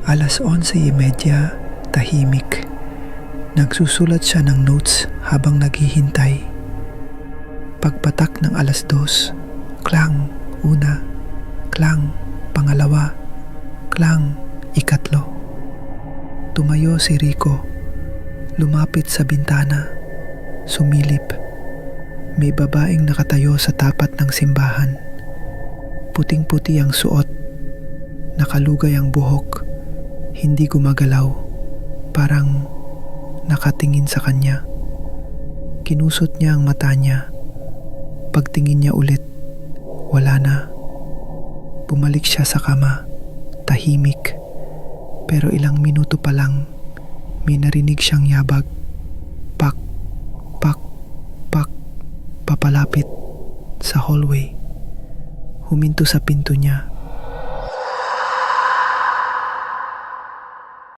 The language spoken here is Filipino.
11:30, tahimik. Nagsusulat siya ng notes habang naghihintay. Pagpatak ng 2:00, klang, una, klang, pangalawa, klang, ikatlo. Tumayo si Rico, lumapit sa bintana, sumilip. May babaeng nakatayo sa tapat ng simbahan. Puting-puti ang suot, nakalugay ang buhok, hindi gumagalaw, parang nakatingin sa kanya. Kinusot niya ang mata niya. Pagtingin niya ulit, wala na. Bumalik siya sa kama, tahimik. Pero ilang minuto pa lang, may narinig siyang yabag. Pak, pak, pak, papalapit sa hallway. Huminto sa pinto niya.